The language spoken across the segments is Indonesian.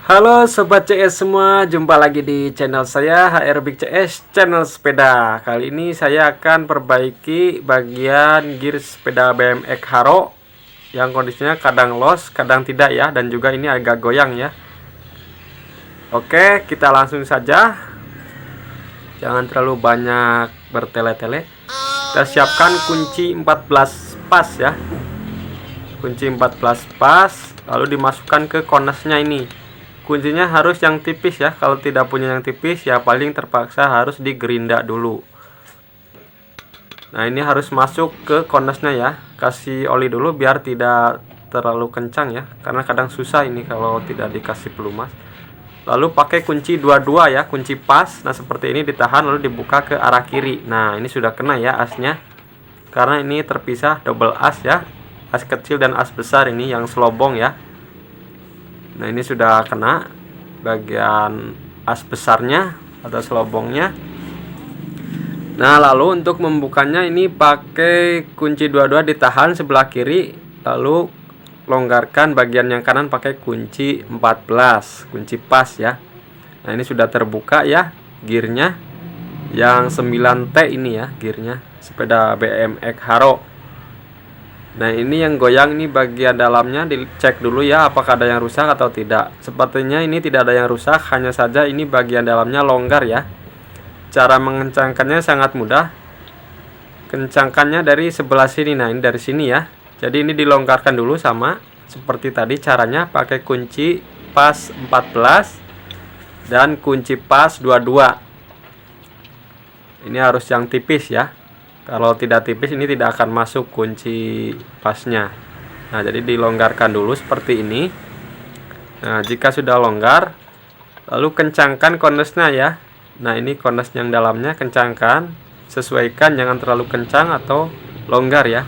Halo Sobat CS semua, jumpa lagi di channel saya HR Big CS, channel sepeda. Kali ini saya akan perbaiki bagian gear sepeda BMX Haro yang kondisinya kadang los, kadang tidak ya, dan juga ini agak goyang ya. Oke, kita langsung saja. Jangan terlalu banyak bertele-tele. Kita siapkan kunci 14 pas ya. Kunci 14 pas, lalu dimasukkan ke konasnya ini. Kuncinya harus yang tipis ya. Kalau tidak punya yang tipis ya paling terpaksa harus digerinda dulu. Nah, ini harus masuk ke konasnya ya. Kasih oli dulu biar tidak terlalu kencang ya, karena kadang susah ini kalau tidak dikasih pelumas. Lalu pakai kunci 22 ya, kunci pas. Nah, seperti ini ditahan lalu dibuka ke arah kiri. Nah, ini sudah kena ya asnya. Karena ini terpisah double as ya. As kecil dan as besar ini yang selobong ya. Nah, ini sudah kena bagian as besarnya atau selobongnya. Nah, lalu untuk membukanya ini pakai kunci 22 ditahan sebelah kiri, lalu longgarkan bagian yang kanan pakai kunci 14, kunci pas ya. Nah, ini sudah terbuka ya gearnya yang 9T ini ya, gearnya sepeda BMX Haro. Nah, ini yang goyang ini bagian dalamnya dicek dulu ya apakah ada yang rusak atau tidak. Sepertinya ini tidak ada yang rusak, hanya saja ini bagian dalamnya longgar ya. Cara mengencangkannya sangat mudah. Kencangkannya dari sebelah sini. Nah, ini dari sini ya. Jadi ini dilonggarkan dulu sama seperti tadi caranya pakai kunci pas 14 dan kunci pas 22. Ini harus yang tipis ya. Kalau tidak tipis ini tidak akan masuk kunci pasnya. Nah, jadi dilonggarkan dulu seperti ini. Nah, jika sudah longgar, lalu kencangkan konusnya ya. Nah, ini konus yang dalamnya kencangkan, sesuaikan jangan terlalu kencang atau longgar ya.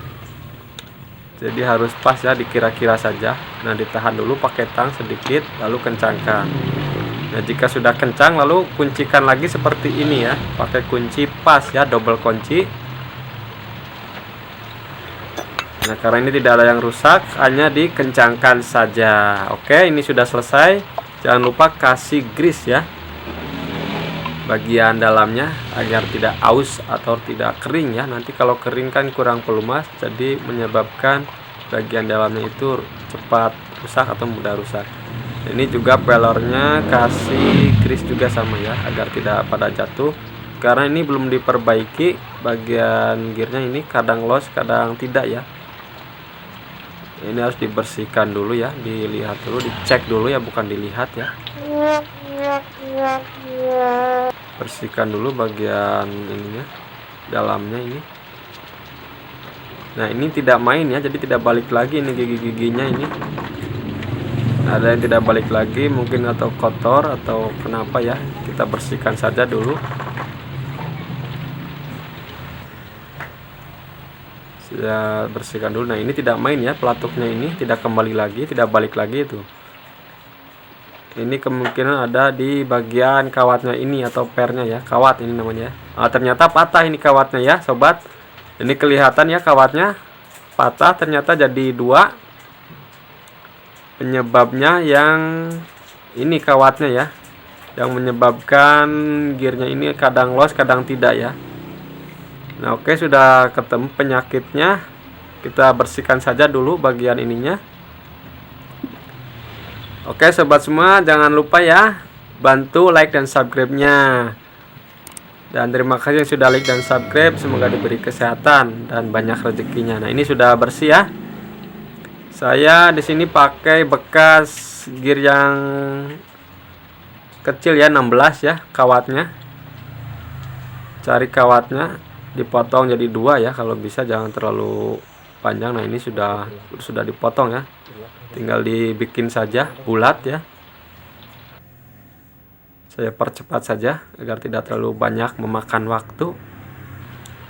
Jadi harus pas ya, dikira-kira saja. Nah, ditahan dulu pakai tang sedikit, lalu kencangkan. Nah, jika sudah kencang lalu kuncikan lagi seperti ini ya, pakai kunci pas ya, double kunci. Nah, karena ini tidak ada yang rusak, hanya dikencangkan saja. Oke, ini sudah selesai. Jangan lupa kasih grease ya bagian dalamnya agar tidak aus atau tidak kering ya. Nanti kalau kering kan kurang pelumas, jadi menyebabkan bagian dalamnya itu cepat rusak atau mudah rusak. Ini juga pelornya kasih grease juga sama ya, agar tidak pada jatuh. Karena ini belum diperbaiki, bagian gearnya ini kadang los, kadang tidak ya. Ini harus dibersihkan dulu ya, dilihat dulu, dicek dulu ya, bukan dilihat ya. Bersihkan dulu bagian ininya, dalamnya ini. Nah, ini tidak main ya, jadi tidak balik lagi ini gigi-giginya ini. Ada yang tidak balik lagi mungkin atau kotor atau kenapa ya, kita bersihkan saja dulu. Sudah bersihkan dulu. Nah, ini tidak main ya, pelatuknya ini tidak kembali lagi, tidak balik lagi itu. Ini kemungkinan ada di bagian kawatnya ini atau pernya ya, kawat ini namanya. Nah, ternyata patah ini kawatnya ya sobat. Ini kelihatan ya kawatnya patah, ternyata jadi dua. Penyebabnya yang ini kawatnya ya, yang menyebabkan gearnya ini kadang los kadang tidak ya. Nah, oke, sudah ketemu penyakitnya. Kita bersihkan saja dulu bagian ininya. Oke sobat semua, jangan lupa ya bantu like dan subscribe-nya. Dan terima kasih yang sudah like dan subscribe. Semoga diberi kesehatan dan banyak rezekinya. Nah, ini sudah bersih ya. Saya di sini pakai bekas gear yang kecil ya, 16 ya kawatnya. Cari kawatnya, dipotong jadi dua ya, kalau bisa jangan terlalu panjang. Nah, ini sudah dipotong ya, tinggal dibikin saja bulat ya. Saya percepat saja agar tidak terlalu banyak memakan waktu.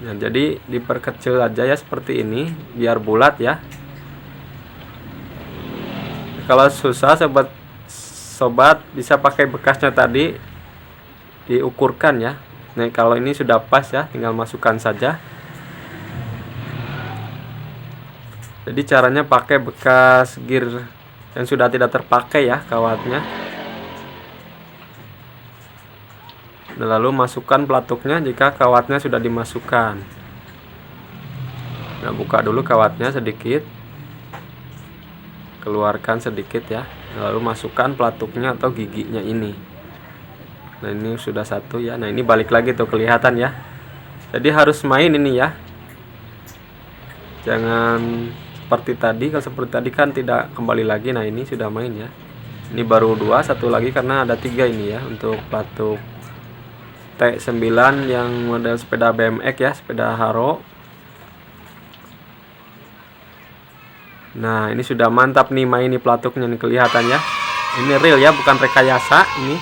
Nah, jadi diperkecil aja ya seperti ini biar bulat ya. Kalau susah sobat bisa pakai bekasnya tadi, diukurkan ya. Nah, kalau ini sudah pas ya, tinggal masukkan saja. Jadi caranya pakai bekas gear yang sudah tidak terpakai ya kawatnya. Lalu masukkan pelatuknya jika kawatnya sudah dimasukkan. Nah, buka dulu kawatnya sedikit, keluarkan sedikit ya, lalu masukkan pelatuknya atau giginya ini. Nah, ini sudah satu ya. Nah, ini balik lagi tuh, kelihatan ya. Jadi harus main ini ya, jangan seperti tadi. Kalau seperti tadi kan tidak kembali lagi. Nah, ini sudah main ya. Ini baru 2, satu lagi karena ada 3 ini ya untuk pelatuk T9 yang model sepeda BMX ya, sepeda Haro. Nah, ini sudah mantap nih main nih pelatuknya nih, kelihatan ya. Ini real ya, bukan rekayasa ini.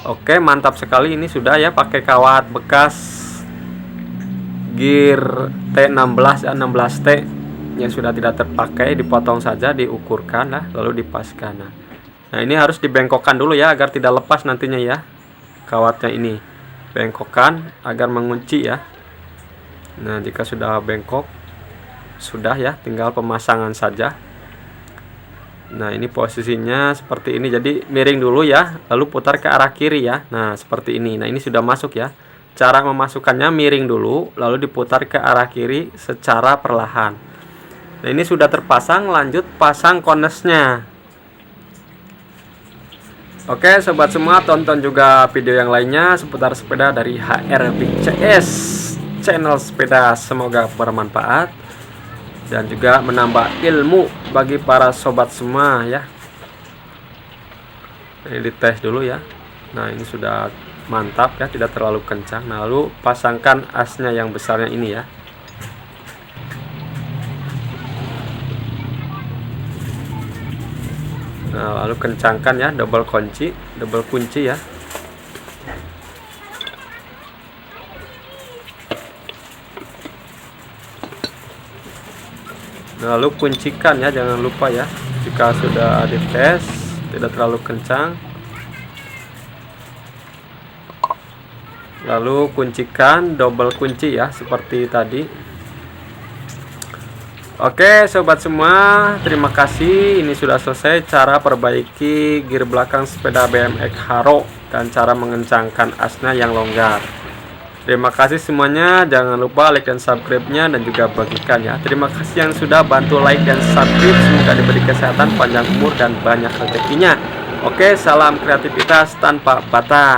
Oke, mantap sekali. Ini sudah ya, pakai kawat bekas gear T16 ya, 16T yang sudah tidak terpakai, dipotong saja, diukurkan lah, lalu dipaskan. Nah, ini harus dibengkokkan dulu ya agar tidak lepas nantinya ya. Kawatnya ini bengkokkan agar mengunci ya. Nah, jika sudah bengkok, sudah ya, tinggal pemasangan saja. Nah, ini posisinya seperti ini. Jadi miring dulu ya, lalu putar ke arah kiri ya. Nah, seperti ini. Nah, ini sudah masuk ya. Cara memasukkannya miring dulu, lalu diputar ke arah kiri secara perlahan. Nah, ini sudah terpasang, lanjut pasang konesnya. Oke sobat semua, tonton juga video yang lainnya seputar sepeda dari HR Big CS channel sepeda. Semoga bermanfaat dan juga menambah ilmu bagi para sobat semua ya. Ini dites dulu ya. Nah, ini sudah mantap ya, tidak terlalu kencang. Nah, lalu pasangkan asnya yang besarnya ini ya. Nah, lalu kencangkan ya, double kunci ya. Nah, lalu kuncikan ya, jangan lupa ya. Jika sudah dites tidak terlalu kencang, lalu kuncikan, double kunci ya, seperti tadi. Oke sobat semua, terima kasih. Ini sudah selesai cara perbaiki gear belakang sepeda BMX Haro dan cara mengencangkan asnya yang longgar. Terima kasih semuanya. Jangan lupa like dan subscribe-nya dan juga bagikan ya. Terima kasih yang sudah bantu like dan subscribe. Semoga diberi kesehatan, panjang umur dan banyak rezekinya. Oke, salam kreativitas tanpa batas.